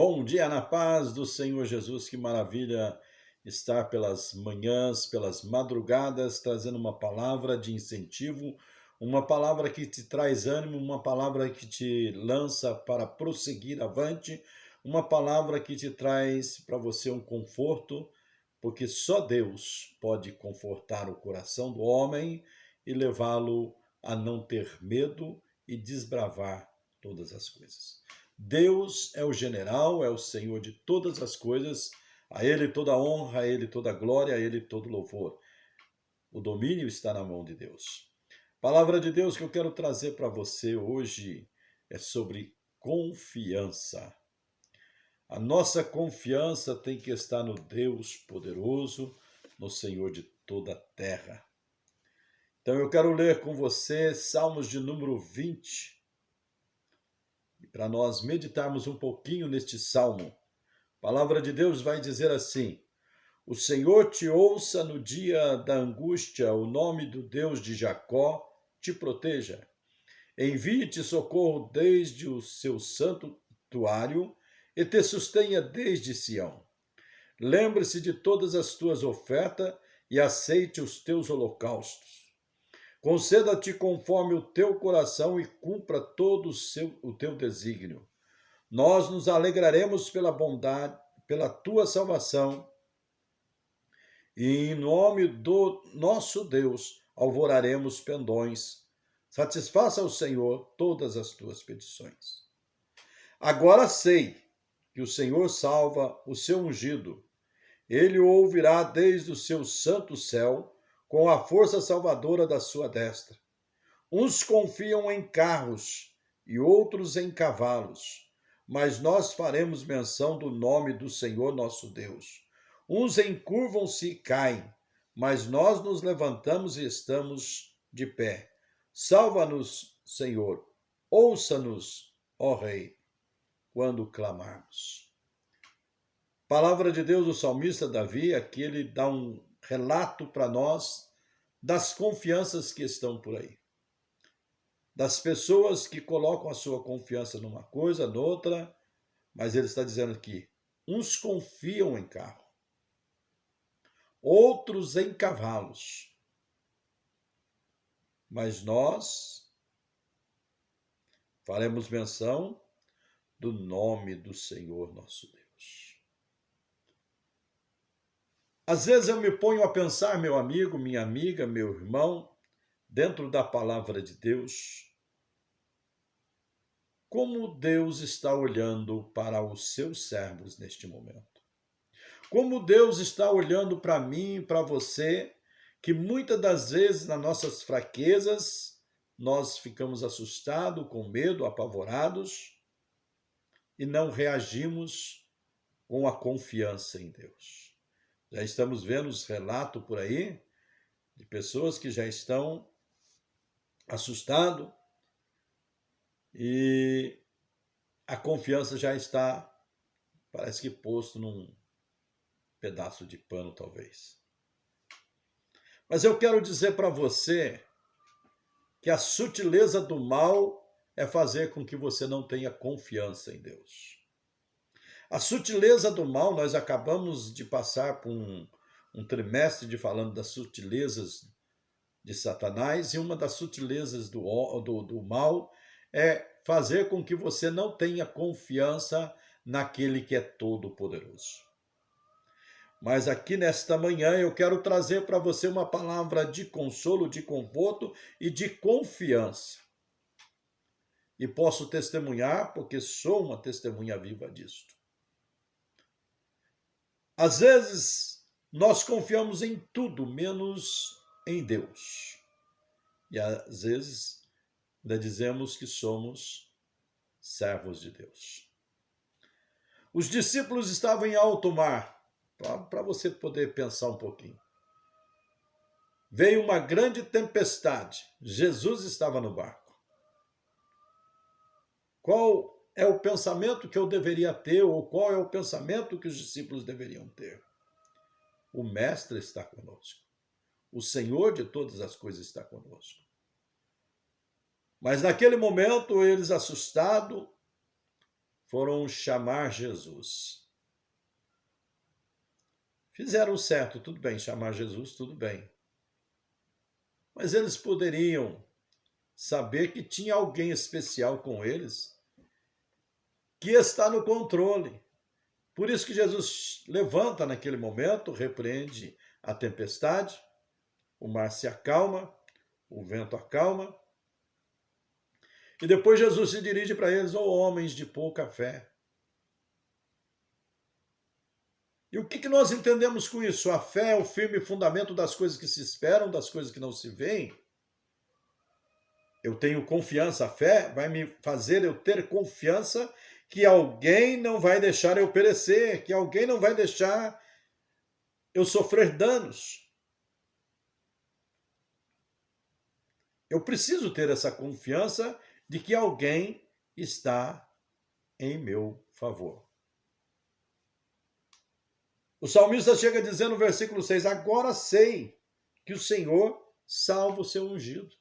Bom dia na paz do Senhor Jesus, que maravilha estar pelas manhãs, pelas madrugadas, trazendo uma palavra de incentivo, uma palavra que te traz ânimo, uma palavra que te lança para prosseguir avante, uma palavra que te traz para você um conforto, porque só Deus pode confortar o coração do homem e levá-lo a não ter medo e desbravar todas as coisas. Deus é o general, é o Senhor de todas as coisas, a Ele toda honra, a Ele toda glória, a Ele todo louvor. O domínio está na mão de Deus. A palavra de Deus que eu quero trazer para você hoje é sobre confiança. A nossa confiança tem que estar no Deus poderoso, no Senhor de toda a terra. Então eu quero ler com você Salmos de número 20. E para nós meditarmos um pouquinho neste salmo, a palavra de Deus vai dizer assim: O Senhor te ouça no dia da angústia, o nome do Deus de Jacó te proteja. Envie-te socorro desde o seu santuário e te sustenha desde Sião. Lembre-se de todas as tuas ofertas e aceite os teus holocaustos. Conceda-te conforme o teu coração e cumpra todo o teu desígnio. Nós nos alegraremos pela bondade, pela tua salvação, e em nome do nosso Deus alvoraremos pendões. Satisfaça ao Senhor todas as tuas petições. Agora sei que o Senhor salva o seu ungido. Ele o ouvirá desde o seu santo céu, com a força salvadora da sua destra. Uns confiam em carros e outros em cavalos, mas nós faremos menção do nome do Senhor nosso Deus. Uns encurvam-se e caem, mas nós nos levantamos e estamos de pé. Salva-nos, Senhor, ouça-nos, ó Rei, quando clamarmos. Palavra de Deus, o salmista Davi, aqui ele dá um relato para nós das confianças que estão por aí. Das pessoas que colocam a sua confiança numa coisa, noutra, mas ele está dizendo aqui, uns confiam em carro, outros em cavalos, mas nós faremos menção do nome do Senhor nosso Deus. Às vezes eu me ponho a pensar, meu amigo, minha amiga, meu irmão, dentro da palavra de Deus, como Deus está olhando para os seus servos neste momento. Como Deus está olhando para mim e para você, que muitas das vezes nas nossas fraquezas nós ficamos assustados, com medo, apavorados e não reagimos com a confiança em Deus. Já estamos vendo os relatos por aí de pessoas que já estão assustadas e a confiança já está, parece que posto num pedaço de pano, talvez. Mas eu quero dizer para você que a sutileza do mal é fazer com que você não tenha confiança em Deus. A sutileza do mal, nós acabamos de passar por um trimestre de falando das sutilezas de Satanás, e uma das sutilezas do mal é fazer com que você não tenha confiança naquele que é todo-poderoso. Mas aqui nesta manhã eu quero trazer para você uma palavra de consolo, de conforto e de confiança. E posso testemunhar, porque sou uma testemunha viva disto. Às vezes, nós confiamos em tudo, menos em Deus. E às vezes, ainda dizemos que somos servos de Deus. Os discípulos estavam em alto mar, para você poder pensar um pouquinho. Veio uma grande tempestade, Jesus estava no barco. Qual é o pensamento que eu deveria ter, ou qual é o pensamento que os discípulos deveriam ter? O Mestre está conosco. O Senhor de todas as coisas está conosco. Mas naquele momento, eles assustados, foram chamar Jesus. Fizeram o certo, tudo bem, chamar Jesus, tudo bem. Mas eles poderiam saber que tinha alguém especial com eles, que está no controle. Por isso que Jesus levanta naquele momento, repreende a tempestade, o mar se acalma, o vento acalma, e depois Jesus se dirige para eles: ó homens de pouca fé. E o que nós entendemos com isso? A fé é o firme fundamento das coisas que se esperam, das coisas que não se veem. Eu tenho confiança, a fé vai me fazer eu ter confiança que alguém não vai deixar eu perecer, que alguém não vai deixar eu sofrer danos. Eu preciso ter essa confiança de que alguém está em meu favor. O salmista chega a dizer no versículo 6: agora sei que o Senhor salva o seu ungido.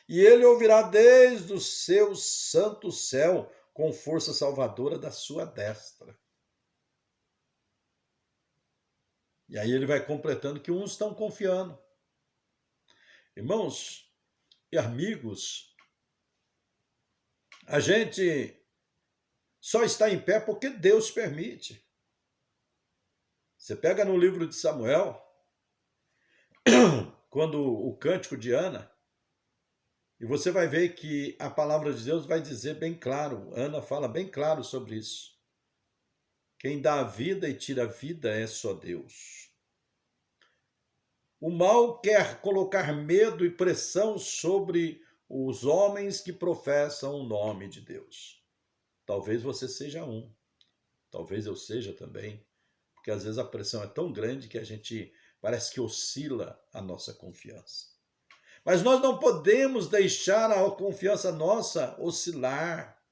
E ele ouvirá desde o seu santo céu com força salvadora da sua destra. E aí ele vai completando que uns estão confiando. Irmãos e amigos, a gente só está em pé porque Deus permite. Você pega no livro de Samuel, quando o cântico de Ana, e você vai ver que a palavra de Deus vai dizer bem claro, Ana fala bem claro sobre isso. Quem dá a vida e tira a vida é só Deus. O mal quer colocar medo e pressão sobre os homens que professam o nome de Deus. Talvez você seja um, talvez eu seja também, porque às vezes a pressão é tão grande que a gente parece que oscila a nossa confiança. Mas nós não podemos deixar a confiança nossa oscilar.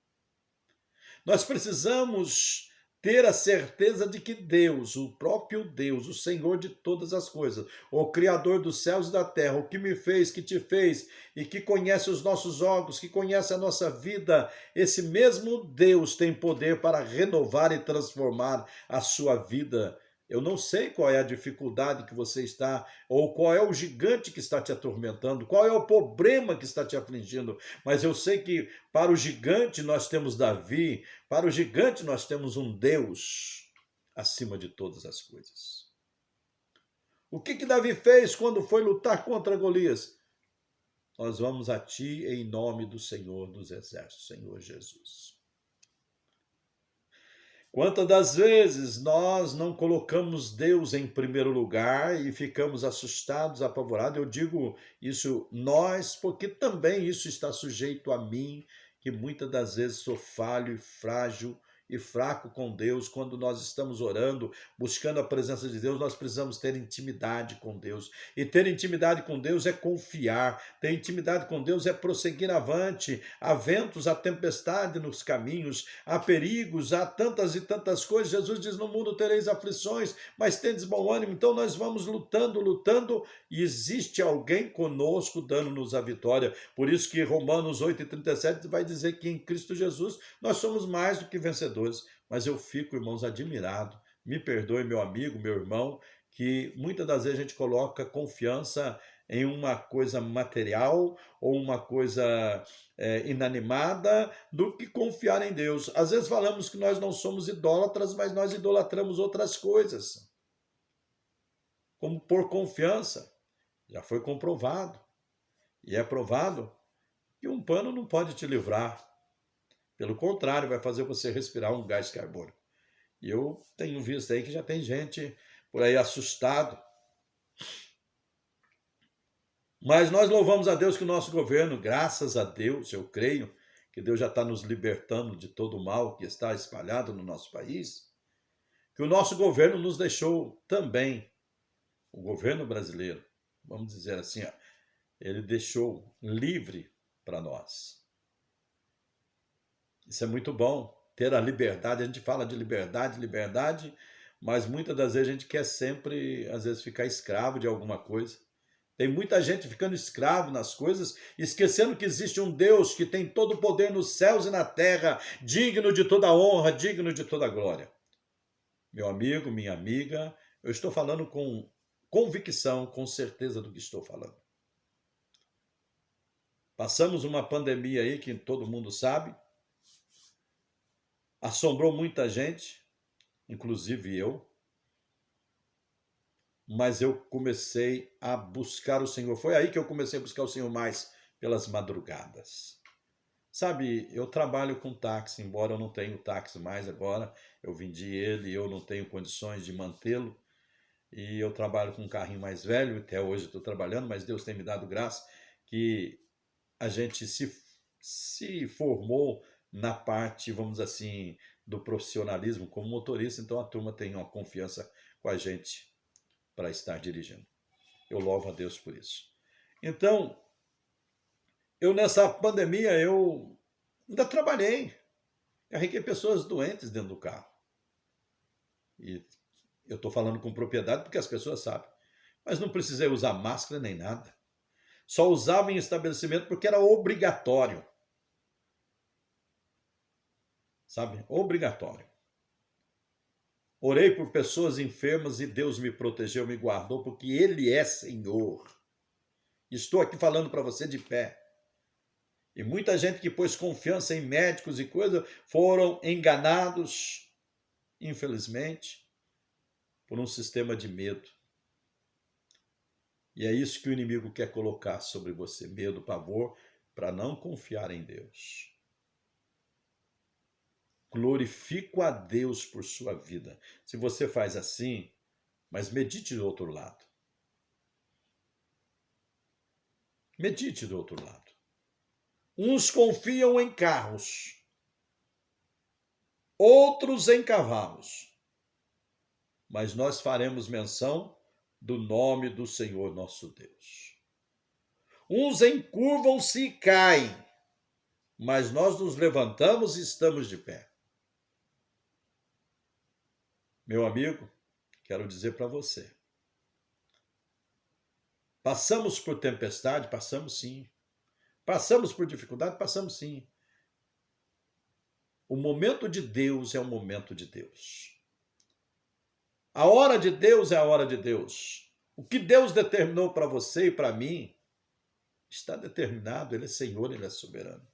Nós precisamos ter a certeza de que Deus, o próprio Deus, o Senhor de todas as coisas, o Criador dos céus e da terra, o que me fez, que te fez e que conhece os nossos órgãos, que conhece a nossa vida, esse mesmo Deus tem poder para renovar e transformar a sua vida. Eu não sei qual é a dificuldade que você está, ou qual é o gigante que está te atormentando, qual é o problema que está te afligindo, mas eu sei que para o gigante nós temos Davi, para o gigante nós temos um Deus acima de todas as coisas. O que Davi fez quando foi lutar contra Golias? Nós vamos a ti em nome do Senhor dos Exércitos, Senhor Jesus. Quantas das vezes nós não colocamos Deus em primeiro lugar e ficamos assustados, apavorados? Eu digo isso nós, porque também isso está sujeito a mim, que muitas das vezes sou falho e frágil e fraco com Deus. Quando nós estamos orando, buscando a presença de Deus, nós precisamos ter intimidade com Deus. E ter intimidade com Deus é confiar. Ter intimidade com Deus é prosseguir avante. Há ventos, há tempestade nos caminhos, há perigos, há tantas e tantas coisas. Jesus diz: no mundo tereis aflições, mas tendes bom ânimo. Então nós vamos lutando, e existe alguém conosco dando-nos a vitória. Por isso que Romanos 8,37 vai dizer que em Cristo Jesus nós somos mais do que vencedores. Mas eu fico, irmãos, admirado. Me perdoe, meu amigo, meu irmão, que muitas das vezes a gente coloca confiança em uma coisa material ou uma coisa inanimada do que confiar em Deus. Às vezes falamos que nós não somos idólatras, mas nós idolatramos outras coisas, como por confiança. Já foi comprovado. E é provado que um pano não pode te livrar. Pelo contrário, vai fazer você respirar um gás carbônico. E eu tenho visto aí que já tem gente por aí assustado. Mas nós louvamos a Deus que o nosso governo, graças a Deus, eu creio, que Deus já está nos libertando de todo o mal que está espalhado no nosso país, que o nosso governo nos deixou também, o governo brasileiro, vamos dizer assim, ele deixou livre para nós. Isso é muito bom, ter a liberdade. A gente fala de liberdade, mas muitas das vezes a gente quer sempre, às vezes, ficar escravo de alguma coisa. Tem muita gente ficando escravo nas coisas, esquecendo que existe um Deus que tem todo o poder nos céus e na terra, digno de toda honra, digno de toda glória. Meu amigo, minha amiga, eu estou falando com convicção, com certeza do que estou falando. Passamos uma pandemia aí que todo mundo sabe, assombrou muita gente, inclusive eu, mas eu comecei a buscar o Senhor. Foi aí que eu comecei a buscar o Senhor mais pelas madrugadas. Sabe, eu trabalho com táxi, embora eu não tenha o táxi mais agora, eu vendi ele e eu não tenho condições de mantê-lo. E eu trabalho com um carrinho mais velho, até hoje estou trabalhando, mas Deus tem me dado graça que a gente se formou na parte, vamos dizer assim, do profissionalismo como motorista, então a turma tem uma confiança com a gente para estar dirigindo. Eu louvo a Deus por isso. Então, eu nessa pandemia, eu ainda trabalhei, carreguei pessoas doentes dentro do carro. E eu estou falando com propriedade porque as pessoas sabem. Mas não precisei usar máscara nem nada. Só usava em estabelecimento porque era obrigatório. Sabe? Obrigatório. Orei por pessoas enfermas e Deus me protegeu, me guardou, porque Ele é Senhor. Estou aqui falando para você de pé. E muita gente que pôs confiança em médicos e coisas foram enganados, infelizmente, por um sistema de medo. E é isso que o inimigo quer colocar sobre você, medo, pavor, para não confiar em Deus. Glorifico a Deus por sua vida. Se você faz assim, mas medite do outro lado. Medite do outro lado. Uns confiam em carros, outros em cavalos, mas nós faremos menção do nome do Senhor nosso Deus. Uns encurvam-se e caem, mas nós nos levantamos e estamos de pé. Meu amigo, quero dizer para você, passamos por tempestade? Passamos sim. Passamos por dificuldade? Passamos sim. O momento de Deus é o momento de Deus. A hora de Deus é a hora de Deus. O que Deus determinou para você e para mim está determinado. Ele é Senhor, Ele é soberano.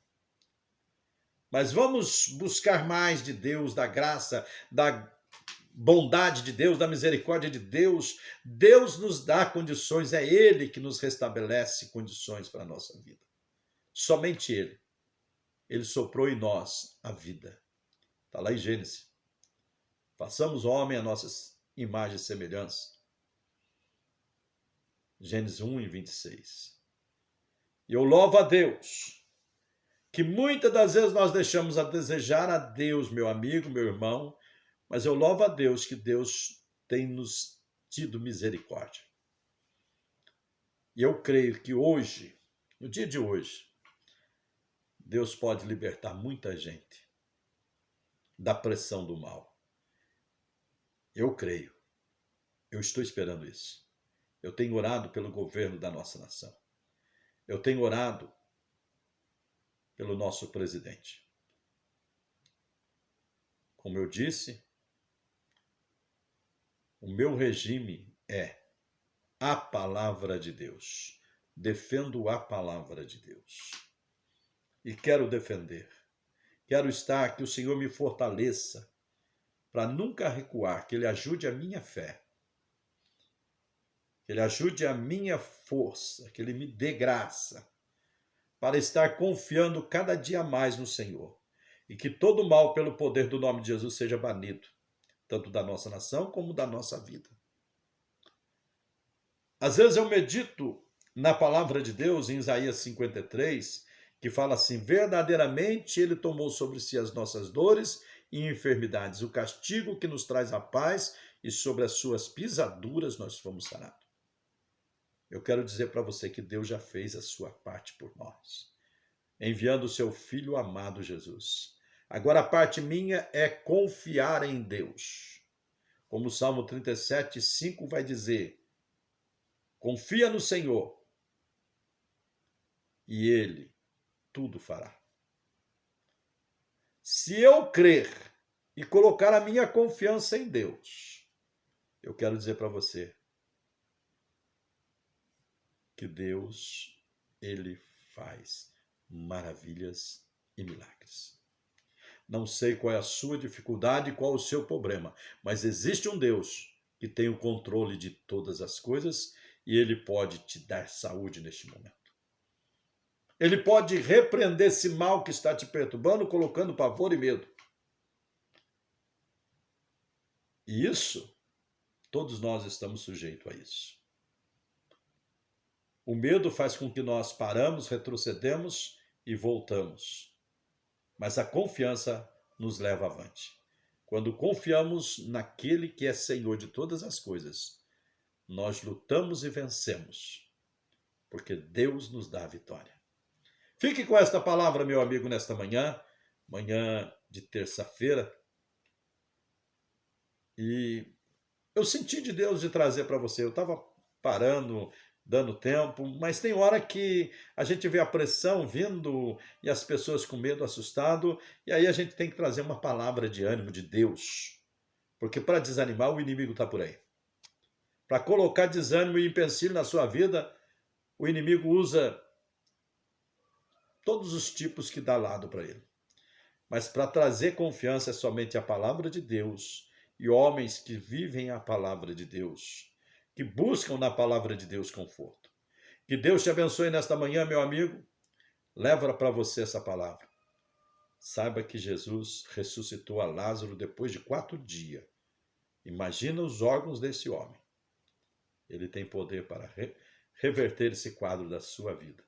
Mas vamos buscar mais de Deus, da graça, da bondade de Deus, da misericórdia de Deus. Deus nos dá condições, é Ele que nos restabelece condições para a nossa vida. Somente Ele. Ele soprou em nós a vida. Está lá em Gênesis. Façamos o homem a nossas imagens e semelhanças. Gênesis 1 e 26. E eu louvo a Deus, que muitas das vezes nós deixamos a desejar a Deus, meu amigo, meu irmão, mas eu louvo a Deus que Deus tem nos tido misericórdia. E eu creio que hoje, no dia de hoje, Deus pode libertar muita gente da pressão do mal. Eu creio. Eu estou esperando isso. Eu tenho orado pelo governo da nossa nação. Eu tenho orado pelo nosso presidente. Como eu disse, o meu regime é a palavra de Deus. Defendo a palavra de Deus. E quero defender. Quero estar, que o Senhor me fortaleça para nunca recuar, que Ele ajude a minha fé, que Ele ajude a minha força, que Ele me dê graça para estar confiando cada dia mais no Senhor e que todo mal pelo poder do nome de Jesus seja banido, tanto da nossa nação como da nossa vida. Às vezes eu medito na palavra de Deus em Isaías 53, que fala assim: verdadeiramente Ele tomou sobre si as nossas dores e enfermidades, o castigo que nos traz a paz, e sobre as suas pisaduras nós fomos sarados. Eu quero dizer para você que Deus já fez a sua parte por nós, enviando o seu Filho amado Jesus. Agora a parte minha é confiar em Deus. Como o Salmo 37:5 vai dizer: Confia no Senhor e Ele tudo fará. Se eu crer e colocar a minha confiança em Deus, eu quero dizer para você que Deus, Ele faz maravilhas e milagres. Não sei qual é a sua dificuldade, qual o seu problema, mas existe um Deus que tem o controle de todas as coisas e Ele pode te dar saúde neste momento. Ele pode repreender esse mal que está te perturbando, colocando pavor e medo. E isso, todos nós estamos sujeitos a isso. O medo faz com que nós paramos, retrocedemos e voltamos. Mas a confiança nos leva avante. Quando confiamos naquele que é Senhor de todas as coisas, nós lutamos e vencemos, porque Deus nos dá a vitória. Fique com esta palavra, meu amigo, nesta manhã de terça-feira. E eu senti de Deus de trazer para você. Eu estava parando, dando tempo, mas tem hora que a gente vê a pressão vindo e as pessoas com medo, assustado, e aí a gente tem que trazer uma palavra de ânimo de Deus, porque para desanimar o inimigo está por aí. Para colocar desânimo e empecilho na sua vida, o inimigo usa todos os tipos que dá lado para ele. Mas para trazer confiança é somente a palavra de Deus e homens que vivem a palavra de Deus, que buscam na palavra de Deus conforto. Que Deus te abençoe nesta manhã, meu amigo. Leva para você essa palavra. Saiba que Jesus ressuscitou a Lázaro depois de 4 dias. Imagina os órgãos desse homem. Ele tem poder para reverter esse quadro da sua vida.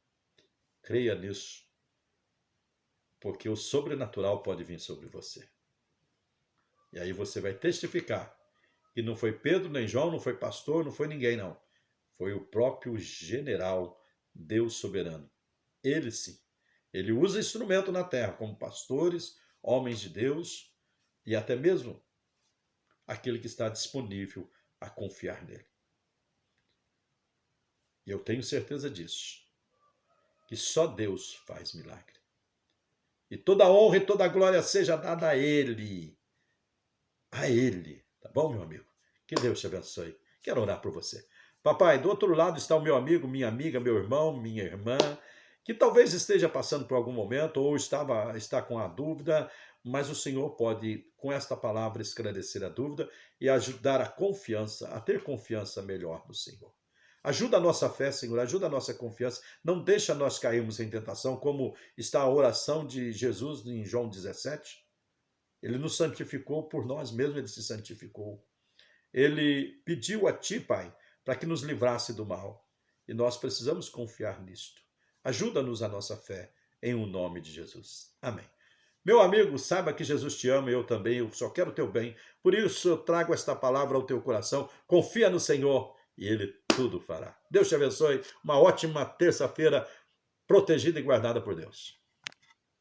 Creia nisso, porque o sobrenatural pode vir sobre você. E aí você vai testificar que não foi Pedro, nem João, não foi pastor, não foi ninguém, não. Foi o próprio general, Deus soberano. Ele sim. Ele usa instrumento na terra, como pastores, homens de Deus e até mesmo aquele que está disponível a confiar nele. E eu tenho certeza disso, que só Deus faz milagre. E toda honra e toda glória seja dada a Ele. A Ele. Tá bom, meu amigo? Que Deus te abençoe. Quero orar por você. Papai, do outro lado está o meu amigo, minha amiga, meu irmão, minha irmã, que talvez esteja passando por algum momento ou está com a dúvida, mas o Senhor pode, com esta palavra, esclarecer a dúvida e ajudar a confiança, a ter confiança melhor no Senhor. Ajuda a nossa fé, Senhor, ajuda a nossa confiança. Não deixa nós cairmos em tentação, como está a oração de Jesus em João 17. Ele nos santificou por nós mesmos, ele se santificou. Ele pediu a Ti, Pai, para que nos livrasse do mal. E nós precisamos confiar nisto. Ajuda-nos a nossa fé, em o nome de Jesus. Amém. Meu amigo, saiba que Jesus te ama, eu também, eu só quero o teu bem. Por isso eu trago esta palavra ao teu coração. Confia no Senhor e Ele tudo fará. Deus te abençoe. Uma ótima terça-feira protegida e guardada por Deus.